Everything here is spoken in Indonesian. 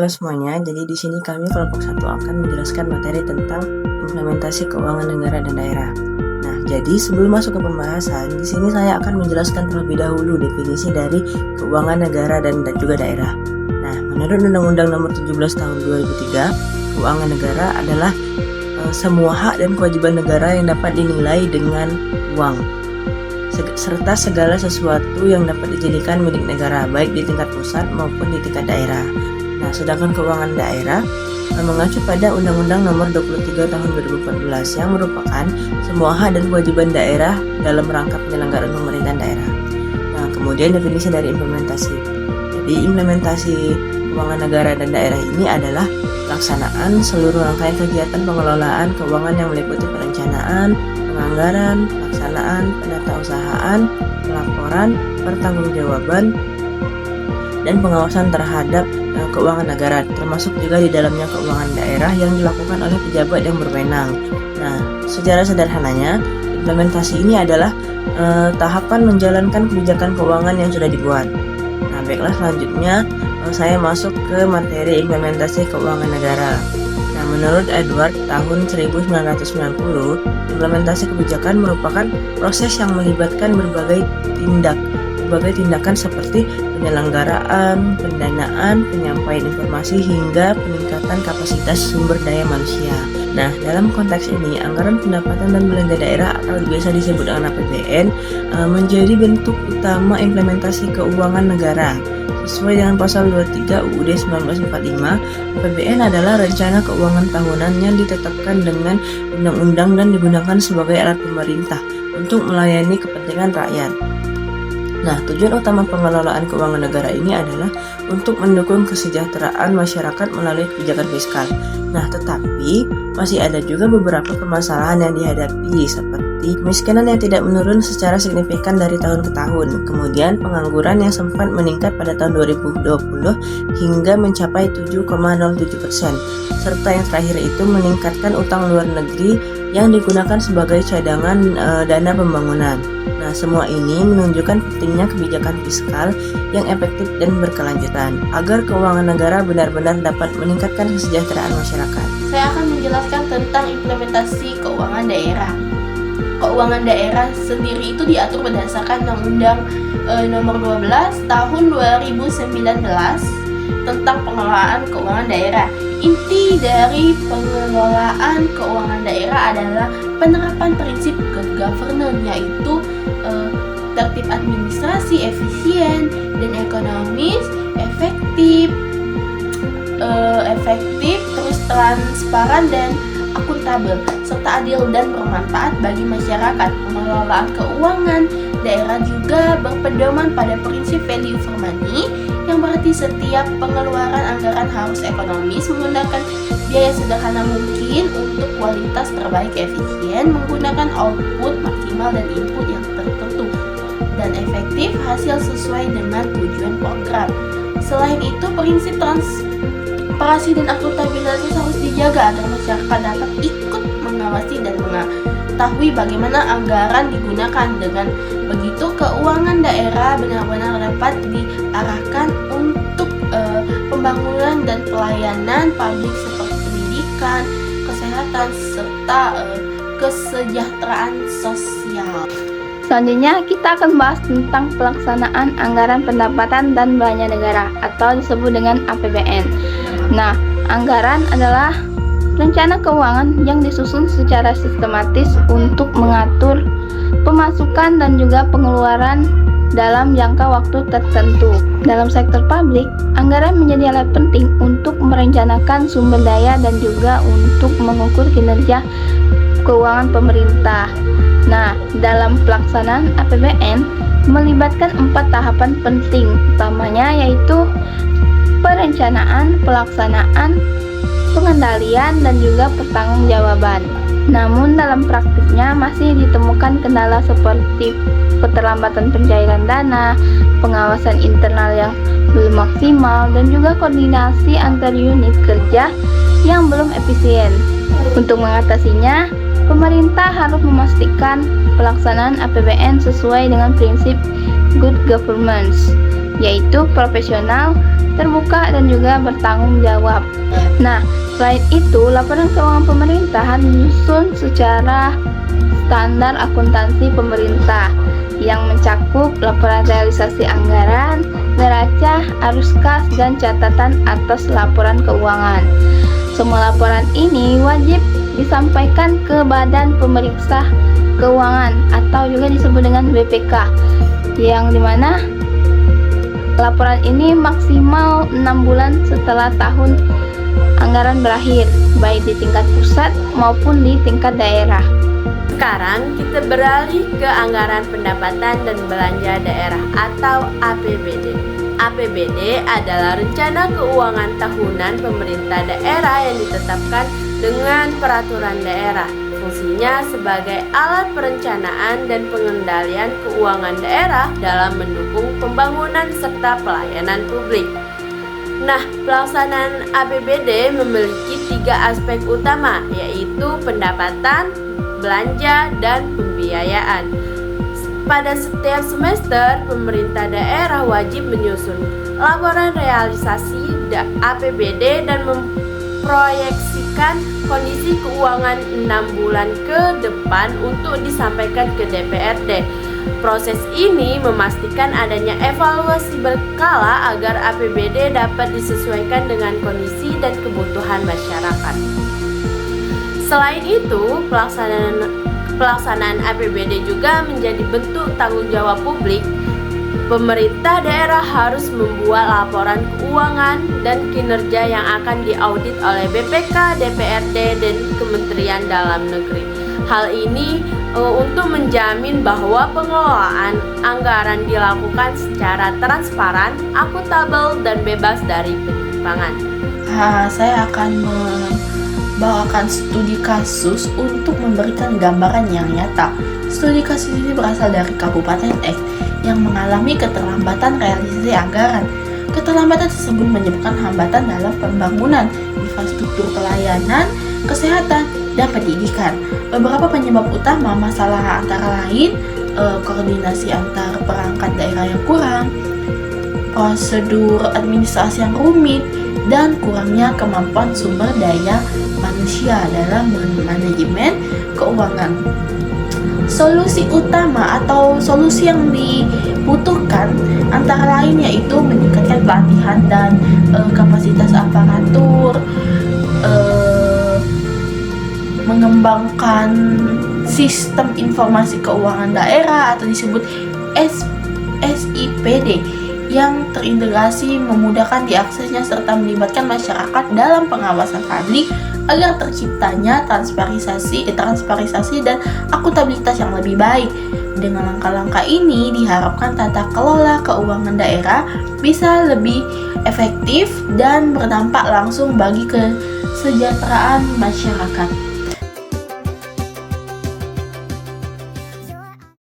Halo semuanya, jadi di sini kami kelompok 1 akan menjelaskan materi tentang implementasi keuangan negara dan daerah. Nah, jadi sebelum masuk ke pembahasan, di sini saya akan menjelaskan terlebih dahulu definisi dari keuangan negara dan juga daerah. Nah, menurut Undang-Undang Nomor 17 Tahun 2003, keuangan negara adalah semua hak dan kewajiban negara yang dapat dinilai dengan uang, serta segala sesuatu yang dapat dijadikan milik negara, baik di tingkat pusat maupun di tingkat daerah. Nah, sedangkan keuangan daerah mengacu pada Undang-Undang Nomor 23 Tahun 2014 yang merupakan semua hak dan kewajiban daerah dalam rangka penyelenggaraan pemerintahan daerah. Nah, kemudian definisi dari implementasi. Jadi, implementasi keuangan negara dan daerah ini adalah pelaksanaan seluruh rangkaian kegiatan pengelolaan keuangan yang meliputi perencanaan, penganggaran, pelaksanaan, penatausahaan, pelaporan, pertanggungjawaban, dan pengawasan terhadap keuangan negara, termasuk juga di dalamnya keuangan daerah yang dilakukan oleh pejabat yang berwenang. Nah, secara sederhananya, implementasi ini adalah tahapan menjalankan kebijakan keuangan yang sudah dibuat. Nah, baiklah, selanjutnya saya masuk ke materi implementasi keuangan negara. Nah, menurut Edward tahun 1990, implementasi kebijakan merupakan proses yang melibatkan berbagai tindakan seperti penyelenggaraan, pendanaan, penyampaian informasi, hingga peningkatan kapasitas sumber daya manusia. Nah, dalam konteks ini, anggaran pendapatan dan belanja daerah atau biasa disebut dengan APBN menjadi bentuk utama implementasi keuangan negara. Sesuai dengan pasal 23 UUD 1945, APBN adalah rencana keuangan tahunan yang ditetapkan dengan undang-undang dan digunakan sebagai alat pemerintah untuk melayani kepentingan rakyat. Nah, tujuan utama pengelolaan keuangan negara ini adalah untuk mendukung kesejahteraan masyarakat melalui kebijakan fiskal. Nah, tetapi masih ada juga beberapa permasalahan yang dihadapi, seperti kemiskinan yang tidak menurun secara signifikan dari tahun ke tahun, kemudian pengangguran yang sempat meningkat pada tahun 2020 hingga mencapai 7,07%, serta yang terakhir itu meningkatkan utang luar negeri yang digunakan sebagai cadangan dana pembangunan. Nah, semua ini menunjukkan pentingnya kebijakan fiskal yang efektif dan berkelanjutan agar keuangan negara benar-benar dapat meningkatkan kesejahteraan masyarakat. Saya akan menjelaskan tentang implementasi keuangan daerah. Keuangan daerah sendiri itu diatur berdasarkan Undang-Undang Nomor 12 Tahun 2019 tentang pengelolaan keuangan daerah. Inti dari pengelolaan keuangan daerah adalah penerapan prinsip good governance, yaitu tertib administrasi efisien dan ekonomis, efektif, terus transparan dan akuntabel, serta adil dan bermanfaat bagi masyarakat. Pengelolaan keuangan daerah juga berpedoman pada prinsip value for money, yang berarti setiap pengeluaran anggaran harus ekonomis, menggunakan biaya sederhana mungkin untuk kualitas terbaik, efisien, menggunakan output maksimal dan input yang tertentu, dan efektif, hasil sesuai dengan tujuan program. Selain itu, prinsip transparansi dan akuntabilitas harus dijaga agar masyarakat dapat ikut mengawasi dan mengetahui bagaimana anggaran digunakan. Dengan begitu, keuangan daerah benar-benar dapat diarahkan untuk pembangunan dan pelayanan publik seperti pendidikan, kesehatan, serta kesejahteraan sosial. Selanjutnya, kita akan bahas tentang pelaksanaan anggaran pendapatan dan belanja negara atau disebut dengan APBN. Nah, anggaran adalah rencana keuangan yang disusun secara sistematis untuk mengatur pemasukan dan juga pengeluaran dalam jangka waktu tertentu. Dalam sektor publik, anggaran menjadi alat penting untuk merencanakan sumber daya dan juga untuk mengukur kinerja keuangan pemerintah. Nah, dalam pelaksanaan APBN melibatkan 4 tahapan penting, utamanya yaitu perencanaan, pelaksanaan, pengendalian, dan juga pertanggungjawaban. Namun dalam praktiknya masih ditemukan kendala seperti keterlambatan pencairan dana, pengawasan internal yang belum maksimal, dan juga koordinasi antar unit kerja yang belum efisien. Untuk mengatasinya, pemerintah harus memastikan pelaksanaan APBN sesuai dengan prinsip good governance. yaitu profesional, terbuka, dan juga bertanggung jawab. Nah, selain itu, laporan keuangan pemerintahan menyusun secara standar akuntansi pemerintah yang mencakup laporan realisasi anggaran, neraca, arus kas, dan catatan atas laporan keuangan. Semua laporan ini wajib disampaikan ke Badan Pemeriksa Keuangan atau juga disebut dengan BPK, yang dimana laporan ini maksimal 6 bulan setelah tahun anggaran berakhir, baik di tingkat pusat maupun di tingkat daerah. Sekarang kita beralih ke anggaran pendapatan dan belanja daerah atau APBD. APBD adalah rencana keuangan tahunan pemerintah daerah yang ditetapkan dengan peraturan daerah. Fungsinya sebagai alat perencanaan dan pengendalian keuangan daerah dalam mendukung pembangunan serta pelayanan publik. Nah, pelaksanaan APBD memiliki 3 aspek utama, yaitu pendapatan, belanja, dan pembiayaan. Pada setiap semester, pemerintah daerah wajib menyusun laporan realisasi APBD dan memproyeksikan kondisi keuangan 6 bulan ke depan untuk disampaikan ke DPRD. Proses ini memastikan adanya evaluasi berkala agar APBD dapat disesuaikan dengan kondisi dan kebutuhan masyarakat. Selain itu, pelaksanaan APBD juga menjadi bentuk tanggung jawab publik. Pemerintah daerah harus membuat laporan keuangan dan kinerja yang akan diaudit oleh BPK, DPRD, dan Kementerian Dalam Negeri. Hal ini untuk menjamin bahwa pengelolaan anggaran dilakukan secara transparan, akuntabel, dan bebas dari penyimpangan. Saya akan membawakan studi kasus untuk memberikan gambaran yang nyata. Studi kasus ini berasal dari Kabupaten X yang mengalami keterlambatan realisasi anggaran. Keterlambatan tersebut menyebabkan hambatan dalam pembangunan infrastruktur pelayanan, kesehatan, dan pendidikan. Beberapa penyebab utama masalah antara lain koordinasi antar perangkat daerah yang kurang, prosedur administrasi yang rumit, dan kurangnya kemampuan sumber daya manusia dalam manajemen keuangan. Solusi utama atau solusi yang dibutuhkan antara lain yaitu meningkatkan pelatihan dan kapasitas aparatur, mengembangkan sistem informasi keuangan daerah atau disebut SIPD yang terintegrasi, memudahkan diaksesnya serta melibatkan masyarakat dalam pengawasan publik agar terciptanya transparansi dan akuntabilitas yang lebih baik. Dengan langkah-langkah ini diharapkan tata kelola keuangan daerah bisa lebih efektif dan berdampak langsung bagi kesejahteraan masyarakat.